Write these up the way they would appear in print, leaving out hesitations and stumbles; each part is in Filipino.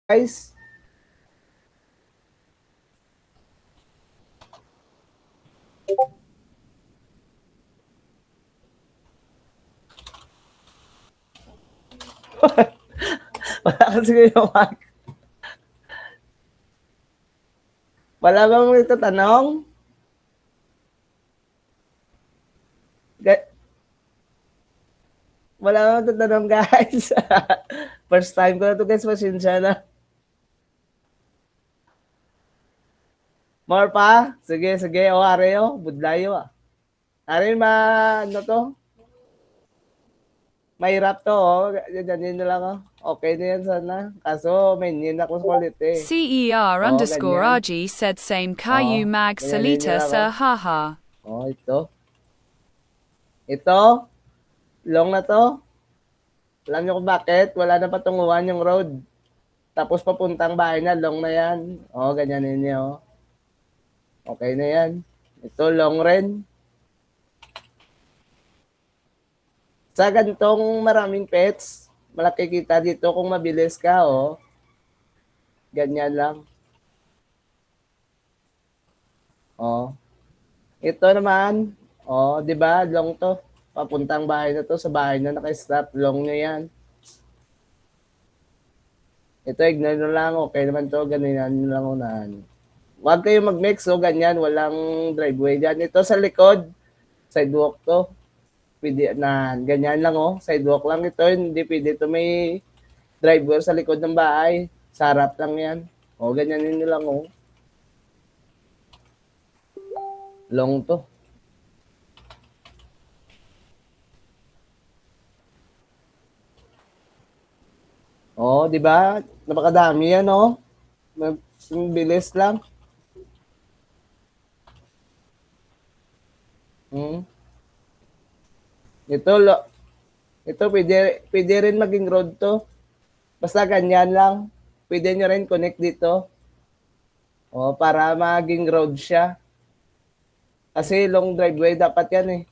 Guys. Wala kasi yung mic. Wala bang itatanong? Wala bang itatanong, guys? First time ko na to, guys. Pasensya na. More pa? Sige, sige. O, Areo. Budlayo, ah. Are, ano to? Mahirap to, oh. Ganyan na lang, oh. Okay na yan sana. Kaso, may nin ako sa kulit, eh. CER Oh, underscore ganyan. RG said same Oh, Caillou mag ganyan salita lang, oh. sir haha. Oh, ito. Ito. Long na to. Alam niyo kung bakit? Wala na patunguhan yung road. Tapos papuntang bahay na, long na yan. O, ganyan ninyo. Okay na yan. Ito, long rin. Sa ganitong maraming pets, malaki kita dito kung mabilis ka, o. Ganyan lang. O. Ito naman, o, di ba, long to. Papuntang bahay na to, sa bahay na naka-stop, long nyo yan. Ito, ignore nyo lang, okay naman to, ganyan nyo lang unahan. Huwag kayo mag-mix, so ganyan, walang driveway dyan. Ito sa likod, sidewalk to. Pwede na, ganyan lang, oh. Sidewalk lang ito, hindi pwede ito may driveway sa likod ng bahay. Sa harap lang yan. O, ganyan nyo lang, oh. Long to. Oh, di ba? Napakadami yan, oh. Bilis lang. Ito pwede rin maging road to. Basta ganyan lang. Pwede nyo rin connect dito. Oh, para maging road siya. Kasi long driveway dapat yan, eh.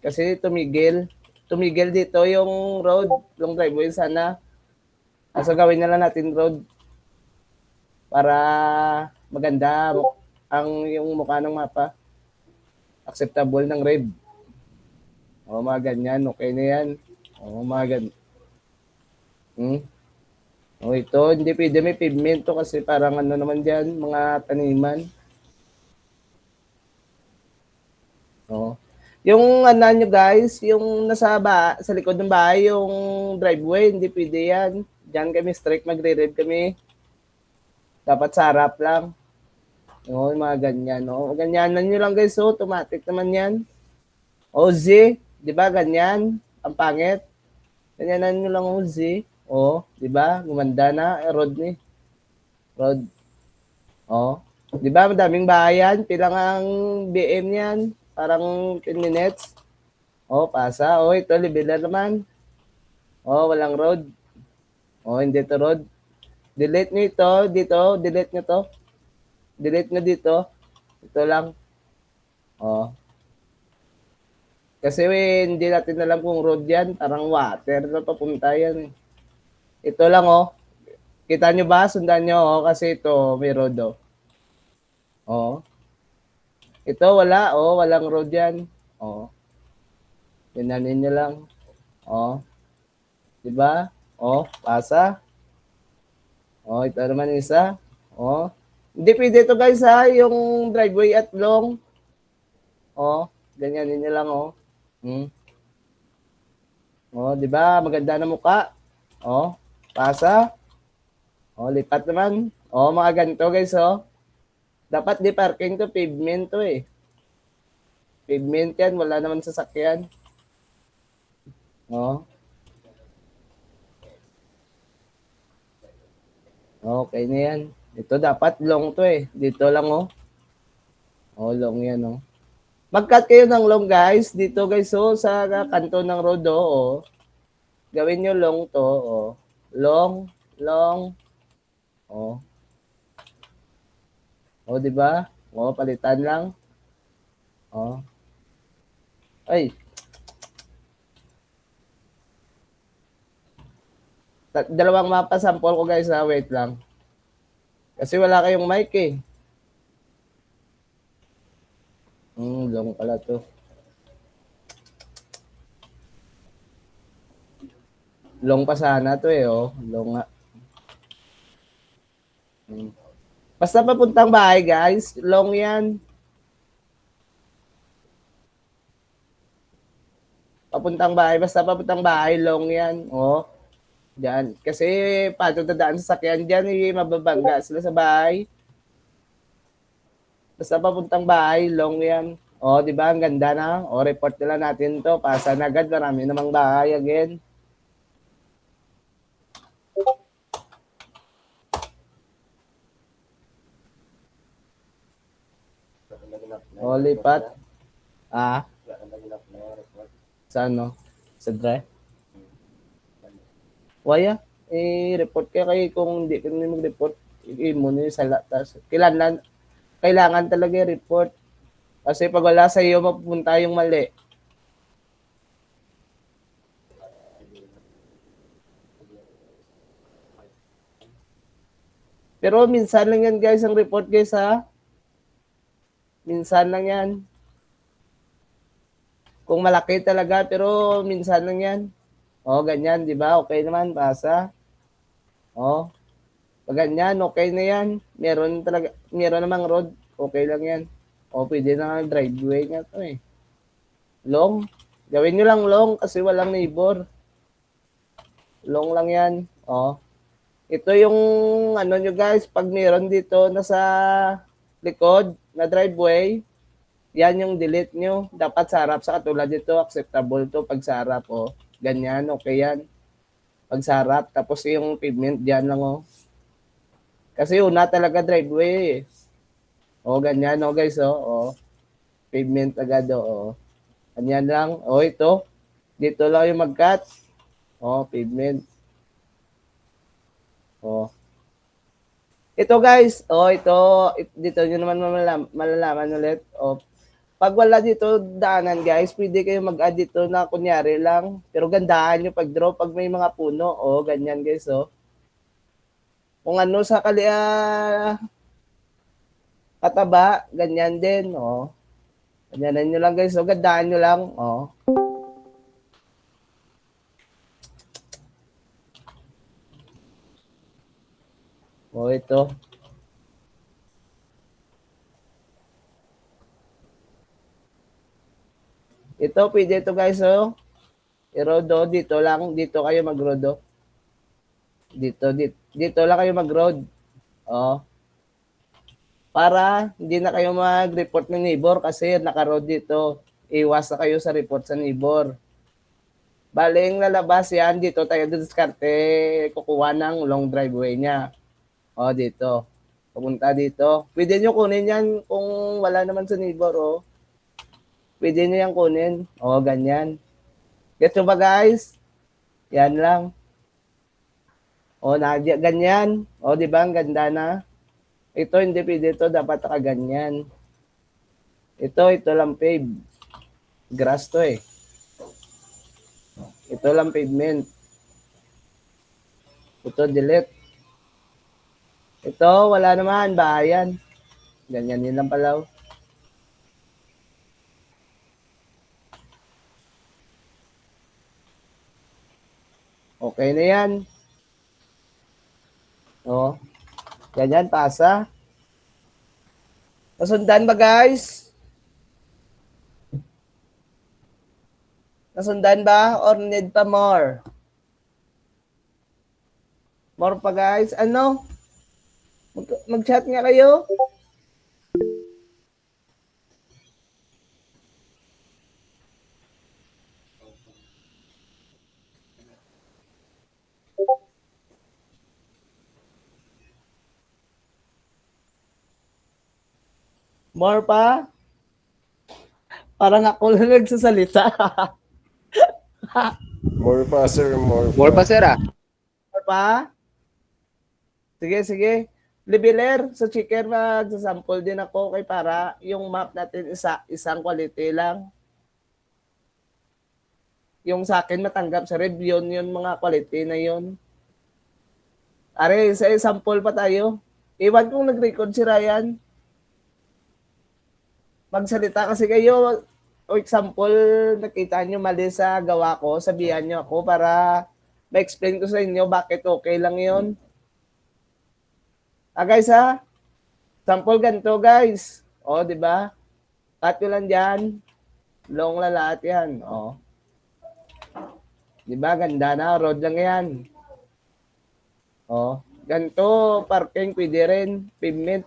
Kasi tumigil. Tumigil dito yung road. Long driveway sana. So gawin na lang natin road. Para maganda ang yung mukha ng mapa. Acceptable ng rev. O, mga ganyan. Okay na yan. O, mga ganyan. O, ito. Hindi pwede may pavement to kasi parang ano naman dyan. Mga taniman. O. Yung ano nyo guys, yung sa likod ng bahay, yung driveway, hindi pwede yan. Diyan kami strict, magre-rev kami. Dapat sa harap lang. O, mga ganyan. O, ganyanan nyo lang guys. So, automatic naman yan. O, Z, di ba ganyan? Ang pangit. Ganyanan nyo lang o Z. O, di ba? Gumanda na. Road ni. Road. O. Di ba? Madaming bahayan. Pilang ang BM yan. Parang 10 minutes. O, pasa. O, ito, leveler naman. O, walang road. O, hindi to road. Delete nyo ito. Dito, delete nyo to. Delete nyo dito. Ito lang. O. Kasi hindi natin alam kung road yan. Parang water na papunta yan. Ito lang, oh. Kita nyo ba? Sundan nyo, oh. Kasi ito, may road, oh. Oh. Ito, wala, oh. Walang road yan. Oh. Tinanin nyo lang. Oh. Diba? Oh, pasa. Oh, ito naman isa. Oh. Hindi pwede ito guys ha, yung driveway at long. Oh, ganyan nyo lang, oh. Oh, diba? Maganda na mukha. Oh, pasa. Oh, lipat naman. Oh, mga ganito guys, oh. Dapat di parking to, pavement to, eh. Pavement yan, wala naman sasakyan. Oh. Okay na yan. Ito dapat long to, eh. Dito lang, oh. Oh, long yan, oh. Mag-cut kayo ng long, guys. Dito, guys, oh, sa kanto ng road, oh. Gawin nyo long to, oh. Long, long, oh. Oh, di ba? Oh, palitan lang. Oh. Ay. Dalawang mapa sample ko guys, ha. Wait lang. Kasi wala kayong mic eh. Long pala to. Long pa sana to eh, oh. Long nga. Basta papuntang bahay, guys. Long yan. Papuntang bahay. Basta papuntang bahay, long yan. Oh, dyan. Kasi paano dadaan sa sakyan dyan, eh, mababangga sila sa bahay. Basta papuntang bahay, long yan. Oh, di ba? Ang ganda na. Oh, report nila natin to. Pasa na agad. Marami namang bahay again. Oh, lipat. Ah? Sa ano? Sa dry? Waya? Report ka kay kung hindi ka na mag-report, mo na sa latas. Kailangan talaga i-report. Kasi pag wala sa iyo, mapupunta yung mali. Pero minsan lang yan guys, ang report guys ha. Minsan lang yan. Kung malaki talaga, pero minsan lang yan. O, ganyan, di ba? Okay naman, pasa. O, pag ganyan, okay na yan. Meron namang road, okay lang yan. O, pwede na nga driveway nga to eh. Long. Gawin nyo lang long kasi walang neighbor. Long lang yan. O. Ito yung ano nyo guys, pag meron dito na sa likod na driveway, yan yung delete nyo. Dapat sa harap, sa katulad dito, acceptable to pag sa harap. O. Ganyan, okay yan. Pag sa harap, tapos yung pavement dyan lang o. Kasi una talaga driveway eh. O, ganyan o guys o. O. Pavement agad o. Ganyan lang. O, ito. Dito lang yung mag-cut. O, pavement. O. Ito guys. O, ito. Dito nyo naman malalaman ulit. O, pag wala dito daanan guys, pwede kayo mag-add dito na kunyari lang. Pero gandahan nyo pag-draw pag may mga puno. O, ganyan guys o. Kung ano sa kataba, ganyan din. O. Ganyan nyo lang guys. O, gandahan nyo lang. O. O, ito. Ito, pwede ito guys, oh. I-rodo, dito lang, dito kayo mag-rodo. Dito lang kayo mag-road. Oh. Para hindi na kayo mag-report ng neighbor kasi naka-road dito. Iwas na kayo sa report sa neighbor. Baling lalabas yan, dito tayo diskarte, kukuha ng long driveway niya. Oh, dito. Pupunta dito. Pwede nyo kunin yan kung wala naman sa neighbor, oh. Pwede nyo yan kunin. Oh, ganyan. Get nyo ba guys? Yan lang. O, Nadia, ganyan. O, di ba? Ang ganda na. Ito, hindi pwede ito. Dapat nakaganyan. Ito lang pave. Grass to eh. Ito lang pavement. Ito, delete. Ito, wala naman. Bahayan. Ganyan din lang pala. Okay na yan. O. Ganyan, pasa. Nasundan ba guys? Nasundan ba? Or need pa more? More pa guys? Ano? Mag-chat nga kayo? More pa? Parang ako lang nagsasalita. More pa, sir. More pa, sir, ah. More pa? Sige. Leveler, sa chicken magsasample din ako kay para yung map natin isang quality lang. Yung sa akin matanggap sa review yun mga quality na yun. Are, sa sample pa tayo. Iwan kung nag-record si Ryan. Magsalita kasi kayo. O example, nakita nyo mali sa gawa ko, sabihan nyo ako para ma-explain ko sa inyo bakit okay lang yon. Guys ha, sample ganito guys. O, di ba? Cut ko lang dyan. Long na lahat yan. O. Di ba? Ganda na. Road lang yan. O. Ganito, parking pwede rin. Pavement.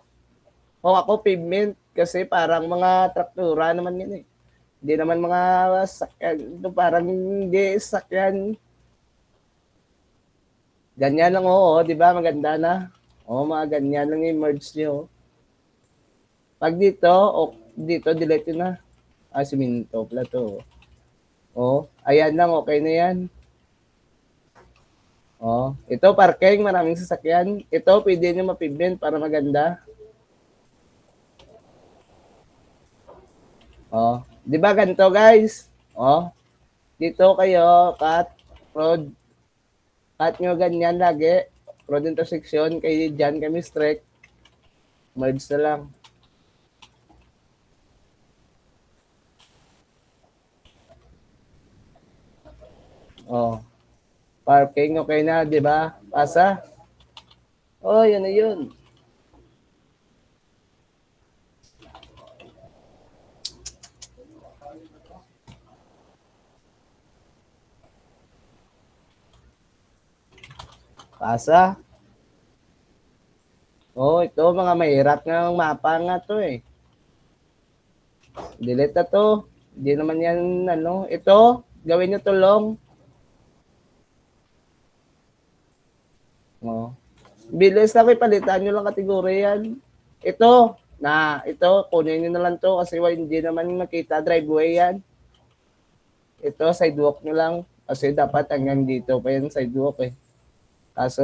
O ako pavement kasi parang mga traktura naman yun eh. Hindi naman mga sakyan. Ito parang hindi sakyan. Ganyan lang oo, di ba? Maganda na. O, mga ganyan lang i-merge nyo. Pag dito, dito, delete na. Siminto pala to. O, ayan lang, okay na yan. O, ito parking, maraming sasakyan. Ito, pwede nyo mapigment para maganda. O, di ba ganito guys? O, dito kayo, cut, road. Cut nyo ganyan lagi. Road intersection, kay dyan kami strike. Merge na lang. O, parking, okay na, di ba? Pasa. O, yun na yun. Pasa. Oh, ito mga mahirap nga mapa nga to eh. Delete na to. Hindi naman yan ano. Ito, gawin nyo tulong. Oh. Bilis na palitan nyo lang kategorya yan. Ito, kunin nyo na lang to kasi hindi naman makita driveway yan. Ito, sidewalk nyo lang. Kasi dapat hanggang dito pa yan sidewalk eh. Kaso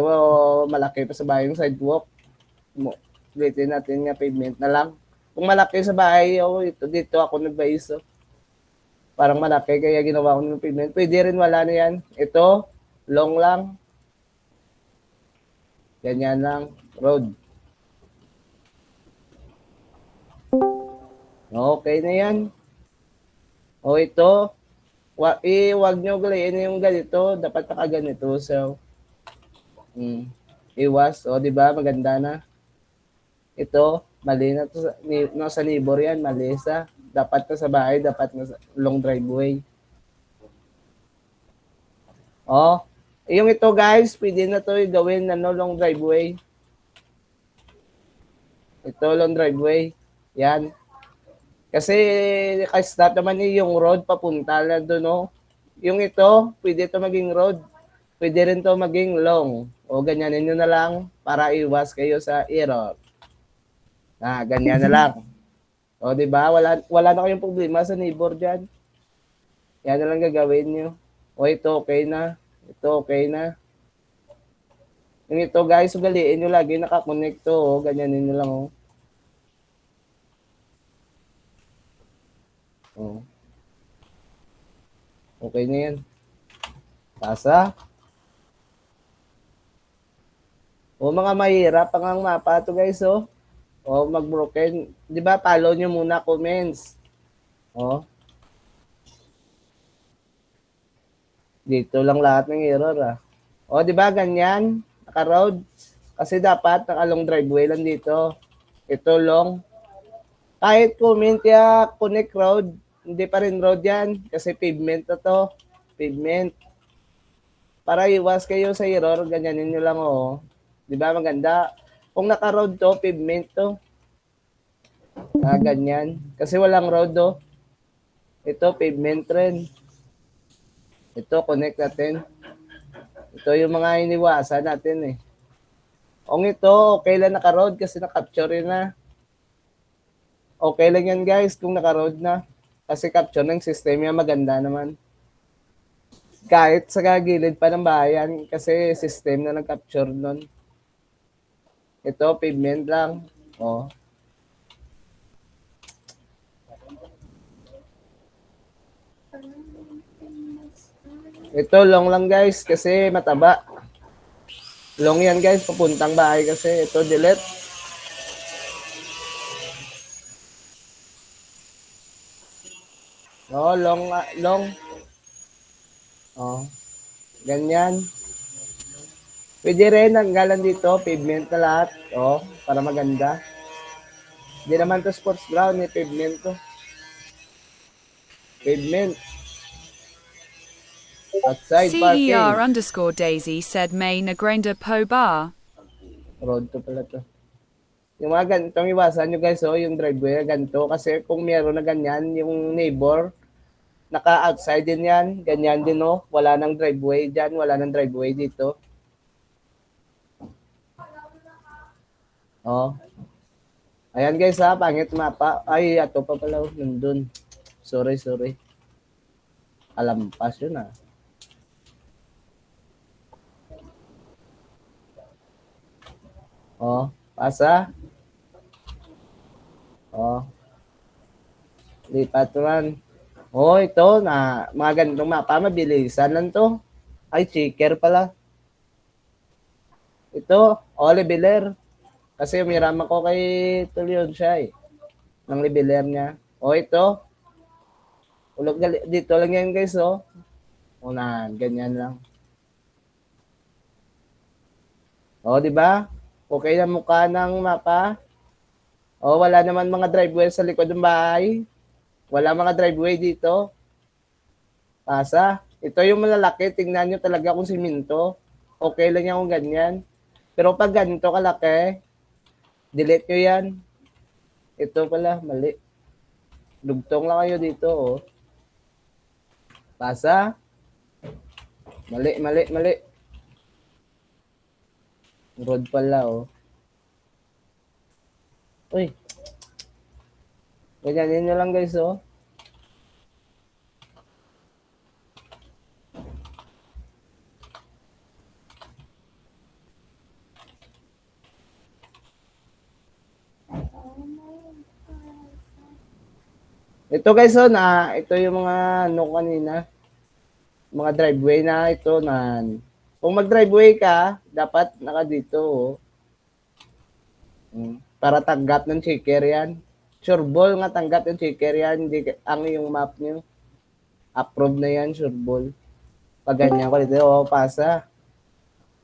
malaki pa sa bahay yung sidewalk. Ulitin natin nga pavement na lang. Kung malaki sa bahay, ito dito ako nag-base. Parang malaki kaya ginawa ko ng pavement. Pwede rin wala na yan. Ito, long lang. Ganyan lang. Road. Okay na yan. O ito, wag nyo galayin yung ganito. Dapat nakaganito. So, iwas. O, di ba? Maganda na. Ito, mali na to. Sa neighbor yan, mali sa. Dapat na sa bahay, dapat na sa long driveway. O, yung ito guys, pwede na to gawin long driveway. Ito, long driveway. Yan. Kasi start naman yung road papunta na doon, no? Yung ito, pwede to maging road. Pwede rin to maging long. O ganyanin nyo na lang para iwas kayo sa error. Ganyan na lang. O, di ba? Wala na kayong problema sa neighbor dyan. Yan na lang gagawin nyo. O, ito okay na. Ito okay na. Yung ito guys, ugaliin nyo lagi nakakonect to. O, ganyanin nyo lang. O. Okay na yan. Pasa. O, mga mahirap ang mapa to guys, o. O, mag-broken. Di ba, follow nyo muna comments. O. Dito lang lahat ng error, O, di ba, ganyan. Naka-road. Kasi dapat, naka-long driveway lang dito. Ito, long. Kahit comment ya, connect road, hindi pa rin road yan. Kasi pavement na to. Pavement. Para iwas kayo sa error, ganyanin nyo lang, o. Di ba, maganda. Kung naka-road to, pavement to. Ganyan. Kasi walang road, o. Ito, pavement rin. Ito, connect natin. Ito yung mga iniwasan natin, eh. Kung ito, okay lang naka-road kasi na-capture na. Okay lang yan, guys, kung naka-road na. Kasi capture ng system yan, maganda naman. Kahit sa gilid pa ng bayan, kasi system na nag-capture nun. Ito, pavement lang. O. Ito, long lang guys, kasi mataba. Long yan guys, papuntang bahay kasi. Ito, delete. Oh, long. Oh, ganyan. Pwede rin, ang galan dito, pavement na lahat. Oh, para maganda. Hindi naman to sports ground, eh, pavement to. Pavement. Outside parking. CER_Daisy said may nagrenda po ba? Road to pala to. Yung mga ganitong iwasan nyo guys, oh, yung driveway, ganito. Kasi kung meron na ganyan, yung neighbor, naka-outside din yan. Ganyan din, oh. Wala nang driveway dyan. Wala nang driveway dito. Oh. Ayan guys ha, pangit mapa. Ay, ato pa pala, oh, nandun. Sorry. Alampas yun ah. Oh, pasa. Oh, lipat naman. Oh, ito na mga ganitong mapa, mabilisan lang to. Ay, checker pala. Ito, Oliver. Kasi umiram ako kay Tulion siya eh. Ng leveler niya. O ito. Ulog dito lang yan guys oh. Unahan, ganyan lang. O, di ba? Okay na mukha ng mapa. O, wala naman mga driveway sa likod ng bahay. Wala mga driveway dito. Pasa. Ito yung malalaki. Tingnan nyo talaga kung siminto. Okay lang yan kung ganyan. Pero pag ganito kalaki, delete nyo yan. Ito pala, mali. Dugtong lang kayo dito, oh. Pasa. Mali. Road pala, oh. Uy. Ganyan nyo lang, guys, oh. Ito guys, oh, ito yung mga kanina. Mga driveway na ito na kung mag-driveway ka, dapat naka dito, oh. Para tanggap ng checker yan. Sureball nga tanggap yung checker yan. Hindi, ang yung map nyo. Approve na yan, sureball. Pag ganyan ko dito, oh, pasa.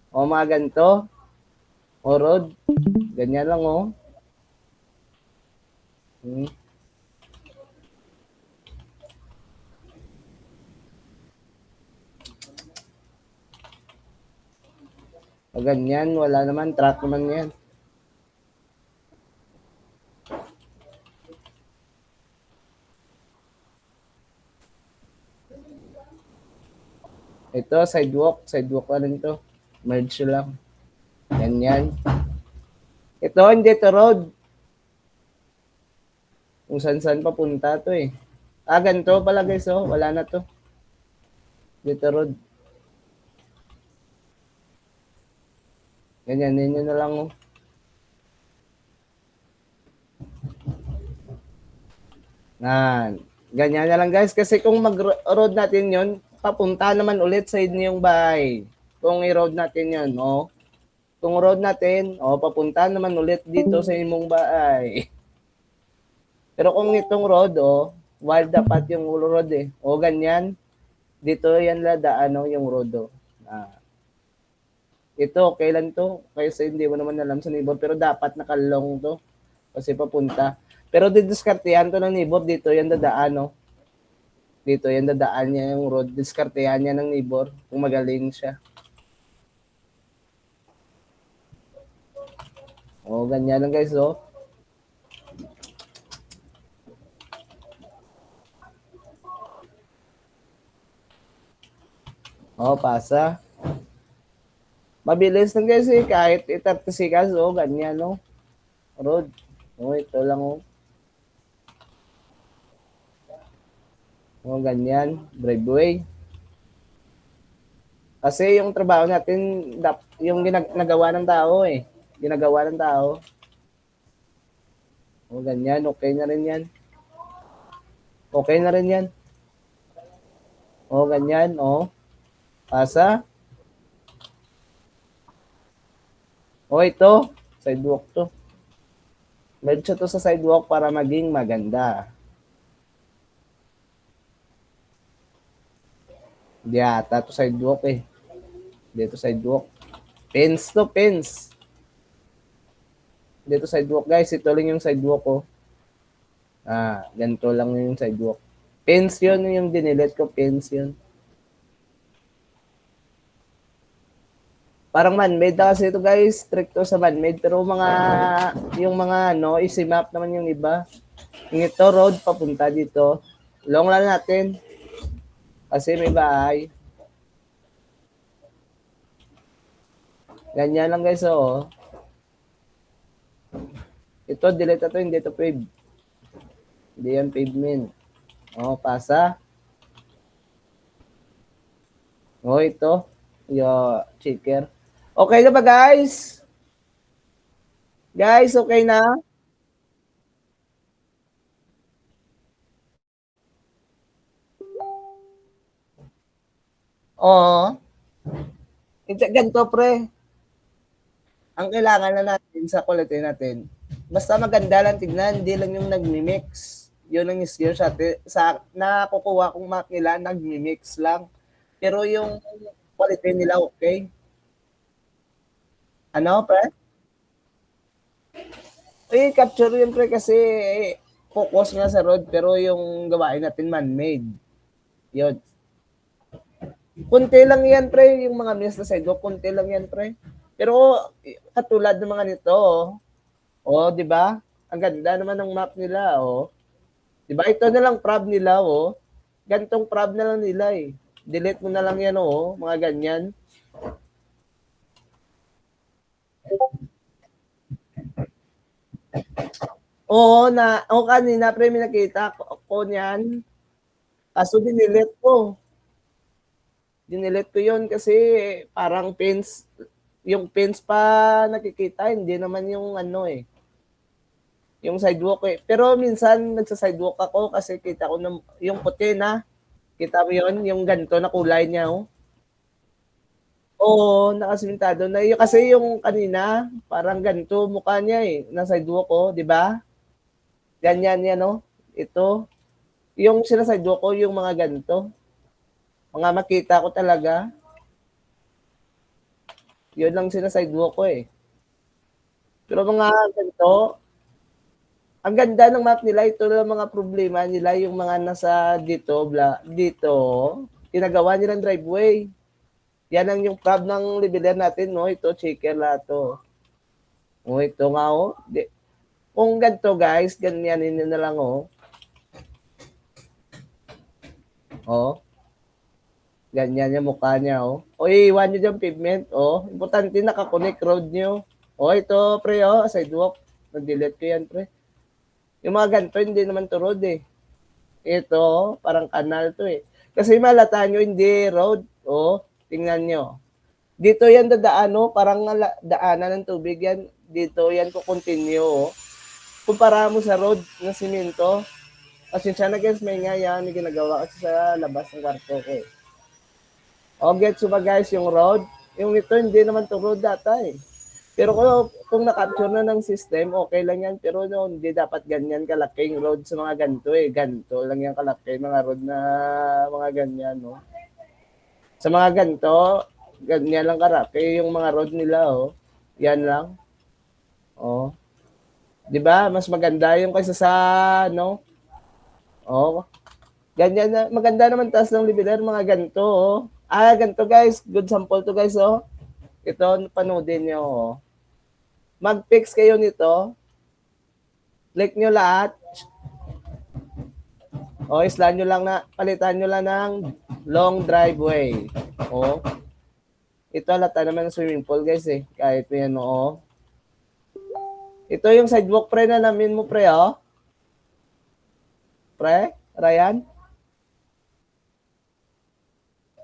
O mga ganito. O road. Ganyan lang, oh. Pag ganyan, wala naman. Track naman yan. Ito, sidewalk. Sidewalk pa rin to. Merge lang. Ganyan. Ito, hindi to road. Kung saan papunta to eh. Ganito pala guys, oh. Wala na to. Dito road. Ganyan, yun na lang, oh. Ganyan na lang guys. Kasi kung mag-road natin yun, papunta naman ulit sa inyong bahay. Kung i-road natin yun, oh. Kung road natin, oh, papunta naman ulit dito sa imong bahay. Pero kung itong road, oh, wild dapat yung road eh. O ganyan, dito yan ladaan, oh, yung road, oh. Ito, okay lang to. Kasi hindi mo naman alam sa neighbor, pero dapat nakalong to. Kasi papunta. Pero didiskartehan to ng neighbor, dito yan dadaan, no? Dito yan dadaan niya yung road. Diskartehan niya ng neighbor kung magaling siya. O, ganyan lang guys, oh. O, pasa. Mabilis lang guys eh, kahit 30 seconds, oh, ganyan, no? Road. O, ito lang, oh. O, ganyan. Driveway. Kasi yung trabaho natin, yung ginagawa ng tao eh. Ginagawa ng tao. O, ganyan. Okay na rin yan. Okay na rin yan. O, ganyan. O. Pasa. O, ito. Sidewalk to. Medyo to sa sidewalk para maging maganda. Hindi ata to sidewalk eh. Dito sidewalk. Pins to, pins. Dito sidewalk guys. Ito lang yung sidewalk ko. Ganito lang yung sidewalk. Pins yun yung dinilet ko. Pins yun. Parang man-made na kasi ito guys. Stricto sa man-made. Pero yung mga easy map naman yung iba. Yung ito, road papunta dito. Long lang natin. Kasi may bahay. Ganyan lang guys, oh. Ito, delete ito, hindi ito pave. Hindi yan pavement. Oh, pasa. Oh, ito. Yo, checker. Okay na ba guys? Guys, okay na? Oo. Ganito pre. Ang kailangan na natin sa quality natin, basta maganda lang tignan, hindi lang yung nagmi-mix. Yun ang skill sa nakukuha kong map nila, nagmi-mix lang. Pero yung quality nila okay. Ano, pre? Capture yun, pre, kasi focus nga sa road, pero yung gawain natin man-made. Yun. Kunti lang yan, pre, yung mga miss na sidewalk, kunti lang yan, pre. Pero katulad ng mga nito, di ba? Ang ganda naman ng map nila, Di ba? Ito na lang prob nila, Gantong prob na lang nila eh. Delete mo na lang yan, mga ganyan. Kanina pre, may nakita ko niyan. Kaso dinilet ko. Dinilet ko yun kasi parang pins, yung pins pa nakikita, hindi naman yung yung sidewalk eh. Pero minsan nagsa-sidewalk ako kasi kita ko yung puti na. Kita mo yun, yung ganito na kulay niya, Oo, nakasimintado na. Kasi yung kanina, parang ganito mukha niya eh, na sidewalk ko, di ba? Ganyan yan, Ito. Yung sinasidewalk ko, yung mga ganito. Mga makita ko talaga. Yun lang sinasidewalk ko eh. Pero mga ganito, ang ganda ng map nila, ito lang mga problema nila, yung mga nasa dito, dito, ginagawa nilang driveway. Yan ang yung prob ng leveler natin, Ito, checker lahat to. Ito nga, Kung ganito, guys, ganyanin nyo na lang, Ganyan yung mukha niya, iwan nyo dyan pavement, Importante nakakonect road nyo. Ito, pre, sidewalk. Nag-delete ko yan, pre. Yung mga ganito, hindi naman to road eh. Ito, parang kanal to eh. Kasi malata nyo, hindi road. Tingnan nyo. Dito yan dadaan, parang daanan ng tubig yan. Dito yan ko continue, Kumpara mo sa road na simento. Pasensya na guys, may nga yan, may ginagawa kasi sa labas ng kwarto ko eh. Gets ba guys yung road? Yung ito, hindi naman to road data eh. Pero kung na-capture na ng system, okay lang yan. Pero hindi dapat ganyan kalaking road sa mga ganito eh. Ganito lang yan kalaki, mga road na mga ganyan, Sa mga ganito, ganyan lang karaki yung mga road nila, Yan lang. Di ba? Mas maganda yung kaysa sa, ganyan na. Maganda naman taas ng leveler, mga ganito, ganito guys. Good sample to guys, Ito, panoodin nyo, Mag-fix kayo nito. Click nyo lahat. Islan nyo lang palitan nyo lang ng long driveway. Ito, lata naman ng swimming pool, guys, eh. Kahit yan, Ito yung sidewalk, pre, na namin mo, pre, Pre, Ryan?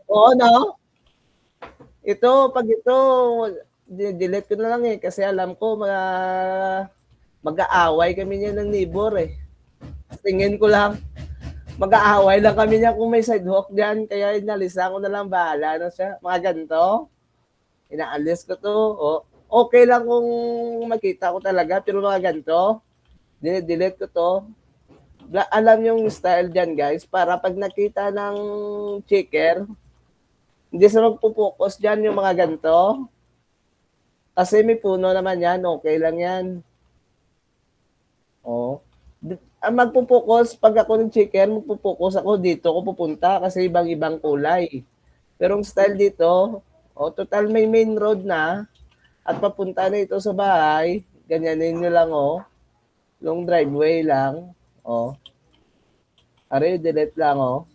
No? Ito, pag ito, delete ko na lang eh. Kasi alam ko, mag-aaway kami niya ng neighbor eh. Tingin ko lang, mag-aaway lang kami niya kung may sidewalk diyan. Kaya inalisa ko na lang, bahala na siya. Mga ganito, inaalis ko to. Okay lang kung makita ko talaga, pero mga ganito, delete ko to. Alam yung style dyan guys, para pag nakita ng checker, Hindi sa magpo-focus dyan yung mga ganito. Kasi may puno naman yan, okay lang yan. Oh. Ang magpo-focus, pag ako ng chicken, magpo-focus ako dito ako pupunta kasi ibang-ibang kulay. Pero ang style dito, total may main road na at papunta na ito sa bahay, ganyanin nyo lang yung driveway lang, Are, delete lang,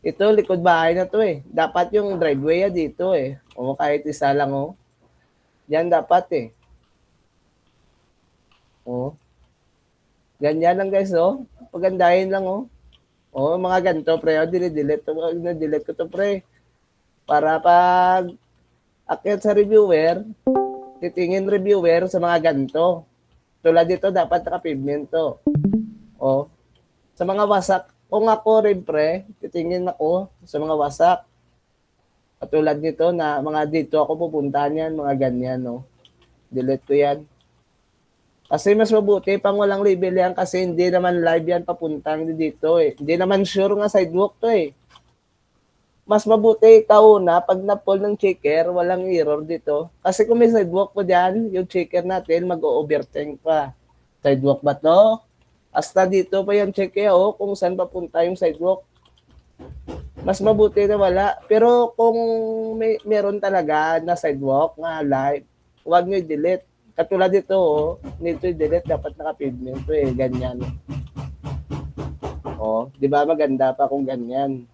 Ito, likod bahay na to eh. Dapat yung driveway dito eh. Kahit isa lang, Yan dapat eh. Ganyan lang guys, Pagandahin lang, mga ganito, pre. Delete ko to, pre. Para pag akyat sa reviewer, titingin reviewer sa mga ganito. Tulad dito, dapat naka-pavement to. Sa mga wasak, kung ako rin, pre, titingin ako sa mga wasak. Katulad nito na mga dito ako pupuntahan yan, mga ganyan, Delete ko yan. Kasi mas mabuti pang walang label yan kasi hindi naman live yan papuntang dito eh. Hindi naman sure nga sidewalk to eh. Mas mabuti ikaw na pag na-pull ng checker, walang error dito. Kasi kung may sidewalk po dyan, yung checker natin mag-overtank pa. Sidewalk ba to? Hasta dito pa yung checker kung saan papunta yung sidewalk. Mas mabuti na wala. Pero kung meron talaga na sidewalk nga live, huwag nyo i-delete. Katulad dito, nito i-delete, dapat naka-pavement to eh, ganyan. Di ba maganda pa kung ganyan.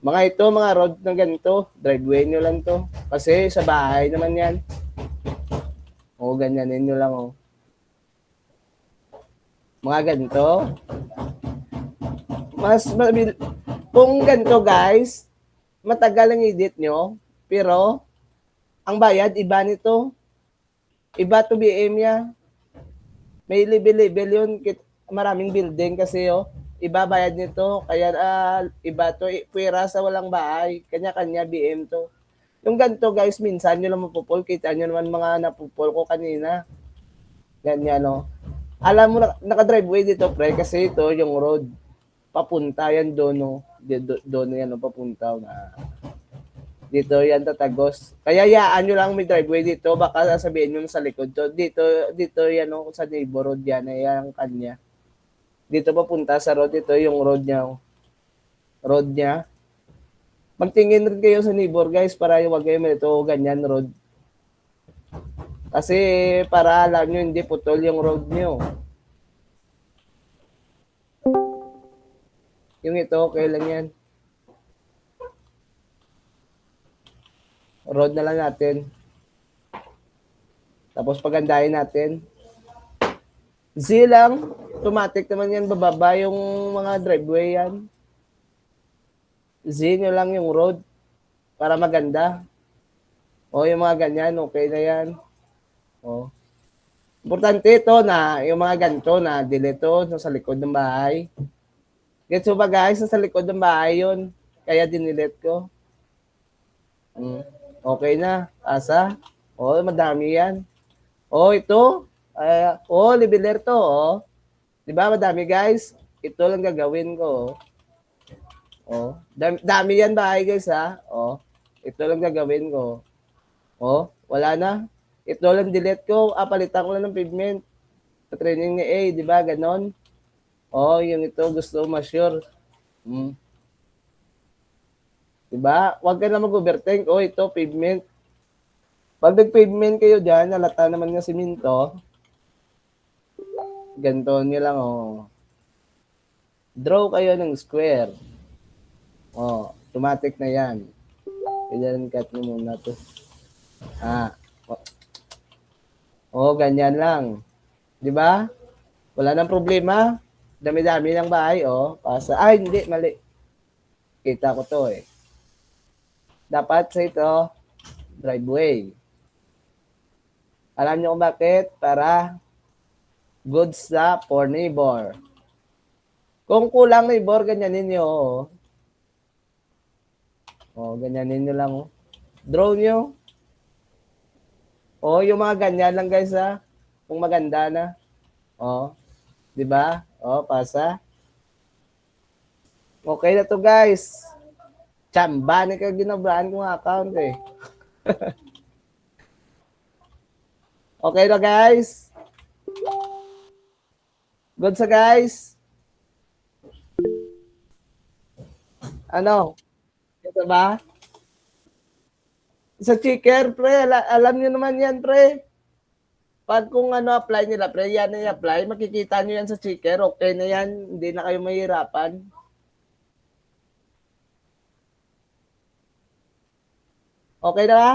Mga ito, mga road na ganito, driveway nyo lang to. Kasi sa bahay naman yan. Ganyanin nyo lang, Mga ganito. Kung ganito guys, matagal ang edit nyo, pero ang bayad, iba nito. Iba to BM niya. May level yun. Maraming building kasi iba bayad nito. Kaya iba to. Pwera sa walang bahay. Kanya-kanya BM to. Yung ganito guys, minsan nyo lang mapupul. Kita nyo naman mga napupul ko kanina. Ganyan Alam mo, naka-driveway dito pre. Kasi ito yung road. Papunta yan doon. Doon yan papunta na. Dito yan tatagos. Kaya yaan nyo lang may driveway dito. Baka sabihin nyo sa likod to. Dito yan sa neighborhood yan. Ayan kanya. Dito papunta sa road. Ito yung road niya. Road niya. Magtingin rin kayo sa neighbor guys para huwag kayo ito ganyan road. Kasi para alam nyo hindi putol yung road nyo. Yung ito okay lang yan. Road na lang natin. Tapos pagandahin natin. Z lang. Automatic naman yan. Bababa yung mga driveway yan. Z nyo lang yung road. Para maganda. Yung mga ganyan. Okay na yan. Importante ito na yung mga ganito na delete to sa likod ng bahay. Gets mo ba guys? Sa likod ng bahay yun. Kaya dinilet ko. Okay na. Asa? Madami yan. Ito. Leveler to. Diba madami guys? Ito lang gagawin ko. Dami yan bahay guys ha. Ito lang gagawin ko. Wala na. Ito lang delete ko. Palitan ko lang ng pavement. Sa training ni A. Diba ganon? Yung ito gusto ma-sure. Diba? Huwag ka na mag-overthink. Ito, pavement. Pag nag-pavement kayo dyan, nalata naman ng siminto. Ganito nyo lang, Draw kayo ng square. Automatic na yan. Kailan cut nyo muna to. Ganyan lang. Diba? Wala nang problema. Dami-dami ng bahay, Pasa. Hindi, mali. Kita ko to, Dapat sa ito, driveway. Alam niyo kung bakit? Para goods sa for neighbor. Kung kulang neighbor, ganyanin nyo. Ganyanin nyo lang. Draw nyo. Yung mga ganyan lang guys kung maganda na. Diba? Pasa. Okay na to guys. Chamba, ni ka ginabraan kong account eh. Okay na guys? Good sa guys? Ano? Ito ba? Sa checker, pre, alam nyo naman yan, pre. Pag kung ano apply nila, pre, yan na i-apply, makikita nyo yan sa checker, okay na yan, hindi na kayo mahirapan. Okay na ba?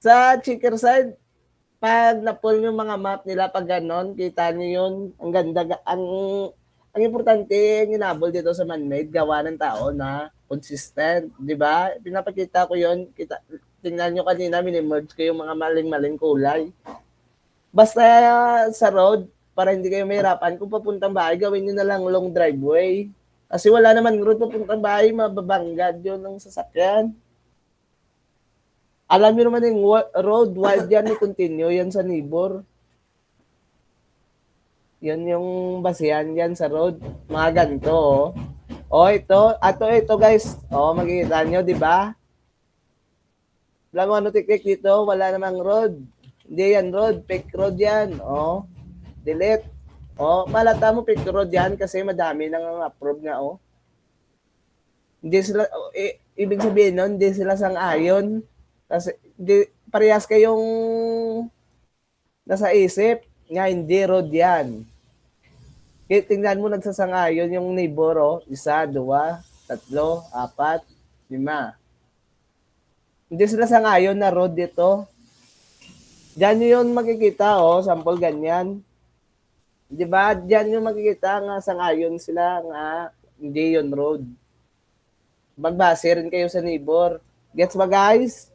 Sa checker side, pag na-pull yung mga map nila, pag ganon, kita nyo yun, ang ganda, ang importante, yung inabol dito sa man-made, gawa ng tao na consistent, di ba? Pinapakita ko yun, tingnan nyo kanina, minimerge ko yung mga maling-maling kulay. Basta sa road, para hindi kayo mahirapan, kung papuntang bahay, gawin nyo na lang long driveway. Kasi wala naman road papuntang bahay, mababanggad yun ng sasakyan. Alam niyo naman yung road wide yan, ni continue yan sa Nibor. Yan yung basihan yan sa road. Mga ganito, oh. Oh, ito guys. Oh, makikita nyo, di ba? Wala mo ano tiktik dito, wala namang road. Hindi yan road, fake road yan. Oh, delete. Oh, malata mo fake road yan kasi madami nang approve nga, oh. Hindi sila, ibig sabihin nun, hindi sila sang-ayon. Kasi, parehas kayong nasa isip nga hindi road yan. Kaya tingnan mo nagsasangayon yung neighbor, oh. 1, 2, 3, 4, 5. Hindi sila sangayon na road dito. Diyan nyo yun makikita, oh. Sample ganyan. Di ba? Diyan yung makikita nga sangayon sila nga hindi yun road. Magbase rin kayo sa neighbor. Gets ba guys?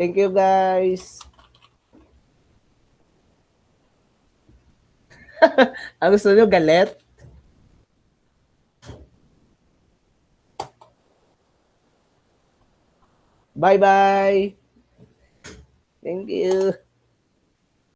Thank you guys. Ang gusto nyo, galit? Bye-bye. Thank you.